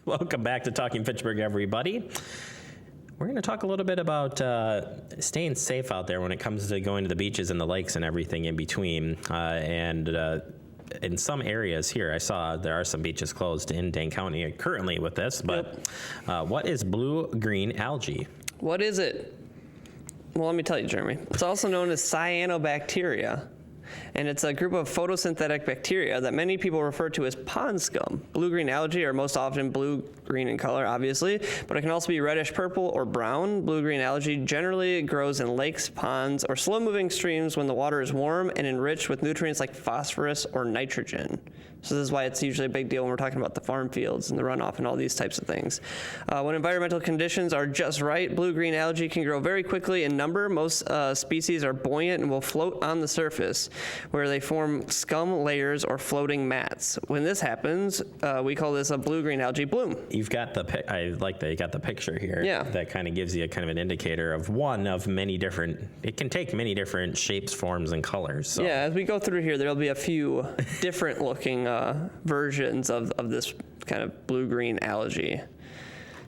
Welcome back to Talking Fitchburg, everybody. We're going to talk a little bit about staying safe out there when it comes to going to the beaches and the lakes and everything in between. In some areas here, I saw there are some beaches closed in Dane County currently with this, but what is blue-green algae? What is it? Well, let me tell you, Jeremy. It's also known as Cyanobacteria, and it's a group of photosynthetic bacteria that many people refer to as pond scum. Blue-green algae are most often blue-green in color, obviously, but it can also be reddish-purple or brown. Blue-green algae generally grows in lakes, ponds, or slow-moving streams when the water is warm and enriched with nutrients like phosphorus or nitrogen. So this is why it's usually a big deal when we're talking about the farm fields and the runoff and all these types of things. When environmental conditions are just right, blue-green algae can grow very quickly in number. Most species are buoyant and will float on the surface, where they form scum layers or floating mats. When this happens, we call this a blue-green algae bloom. You've got I like that you got the picture here. Yeah. That kind of gives you a kind of an indicator of one of many different, it can take many different shapes, forms, and colors. So. Yeah, as we go through here, there'll be a few different looking versions of this kind of blue-green algae.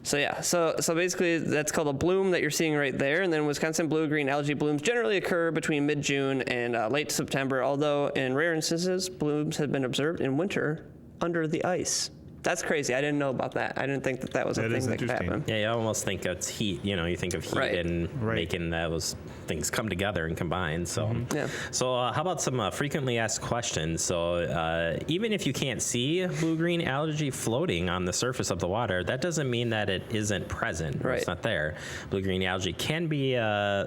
So yeah, so basically that's called a bloom that you're seeing right there. And then Wisconsin blue-green algae blooms generally occur between mid-June and late September, although in rare instances, blooms have been observed in winter under the ice. That's crazy. I didn't know about that. I didn't think that was a thing that could happen. Yeah, you almost think it's heat. You know, you think of heat and making those things come together and combine. So, So how about some frequently asked questions? So even if you can't see blue-green algae floating on the surface of the water, that doesn't mean that it isn't present. Right. It's not there. Blue-green algae can be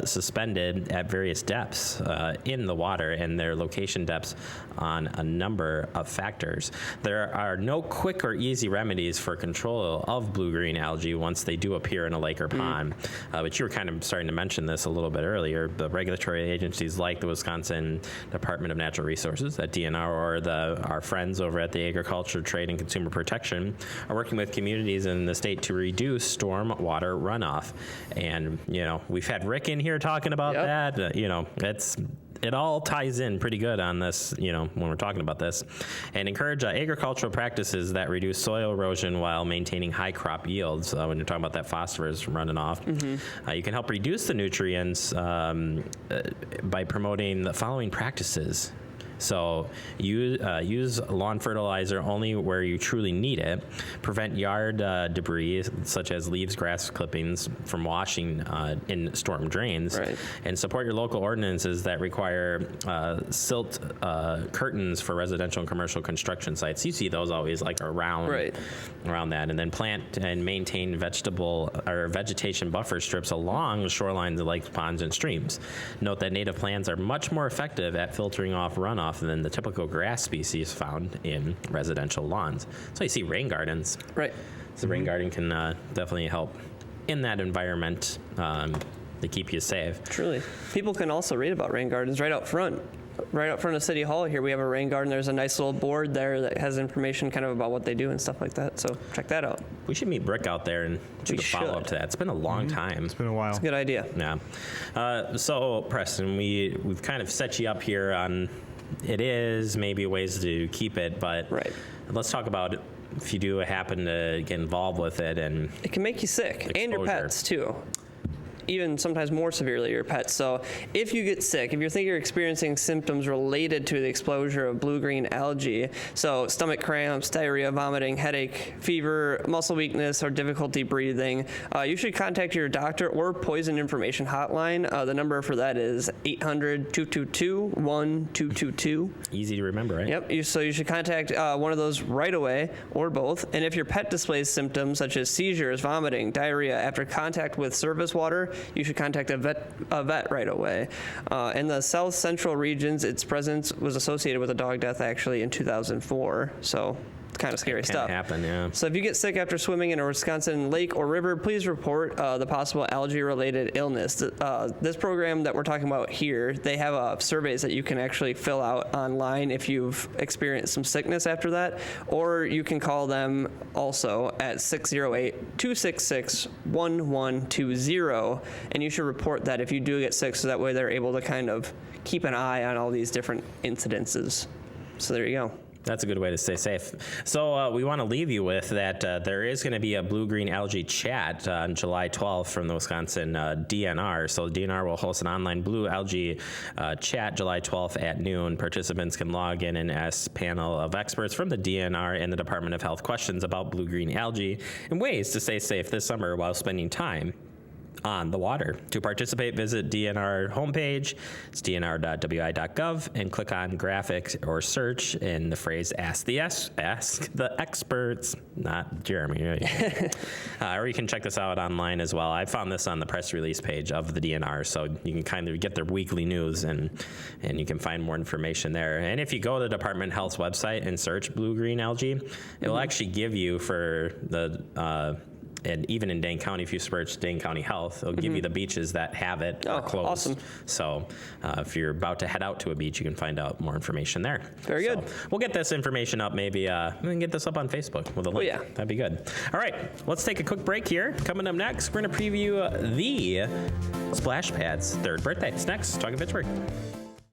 suspended at various depths in the water, and their location depths on a number of factors. There are no quick or easy remedies for control of blue-green algae once they do appear in a lake or pond. But you were kind of starting to mention this a little bit earlier. The regulatory agencies like the Wisconsin Department of Natural Resources, at DNR, or our friends over at the Agriculture, Trade, and Consumer Protection are working with communities in the state to reduce storm water runoff. And, you know, we've had Rick in here talking about that. You know, it all ties in pretty good on this, you know, when we're talking about this, and encourage agricultural practices that reduce soil erosion while maintaining high crop yields. When you're talking about that phosphorus running off, you can help reduce the nutrients by promoting the following practices. So use lawn fertilizer only where you truly need it. Prevent yard debris, such as leaves, grass clippings, from washing in storm drains. Right. And support your local ordinances that require silt curtains for residential and commercial construction sites. You see those always like around that. And then plant and maintain vegetation buffer strips along the shorelines of lakes, ponds, and streams. Note that native plants are much more effective at filtering off runoff than the typical grass species found in residential lawns. So you see rain gardens. Right. So rain garden can definitely help in that environment to keep you safe. Truly. People can also read about rain gardens right out front. Right up front of City Hall here, we have a rain garden. There's a nice little board there that has information kind of about what they do and stuff like that. So check that out. We should meet Brick out there and do a follow-up to that. It's been a long time. It's been a while. It's a good idea. Yeah. So, Preston, we've kind of set you up here on it is maybe ways to keep it, but let's talk about if you do happen to get involved with it. And it can make you sick, and your pets too. Even sometimes more severely your pets. So if you get sick, if you think you're experiencing symptoms related to the exposure of blue-green algae, so stomach cramps, diarrhea, vomiting, headache, fever, muscle weakness, or difficulty breathing, you should contact your doctor or Poison Information Hotline. The number for that is 800-222-1222. Easy to remember, right? Yep. So you should contact one of those right away, or both. And if your pet displays symptoms such as seizures, vomiting, diarrhea after contact with surface water, you should contact a vet right away. In the south central regions, its presence was associated with a dog death actually in 2004. So it's kind of scary stuff. Happen, yeah. So if you get sick after swimming in a Wisconsin lake or river, please report the possible algae-related illness. This program that we're talking about here, they have surveys that you can actually fill out online if you've experienced some sickness after that, or you can call them also at 608-266-1120, and you should report that if you do get sick, so that way they're able to kind of keep an eye on all these different incidences. So there you go. That's a good way to stay safe. So we want to leave you with that there is going to be a blue-green algae chat on July 12th from the Wisconsin DNR. So DNR will host an online blue algae chat July 12th at noon. Participants can log in and ask a panel of experts from the DNR and the Department of Health questions about blue-green algae and ways to stay safe this summer while spending time on the water. To participate, visit DNR homepage. It's dnr.wi.gov and click on graphics or search in the phrase ask the experts, not Jeremy. Or you can check this out online as well. I found this on the press release page of the DNR, so you can kind of get their weekly news and you can find more information there. And if you go to the Department of Health's website and search blue-green algae, it'll actually give you for the and even in Dane County, if you search Dane County Health, it'll give you the beaches that have it or closed. Awesome. So if you're about to head out to a beach, you can find out more information there. Very good. We'll get this information up. Maybe we can get this up on Facebook with a link. Yeah. That'd be good. All right, let's take a quick break here. Coming up next, we're going to preview the Splash Pad's third birthday. It's next. Talking Fitchburg.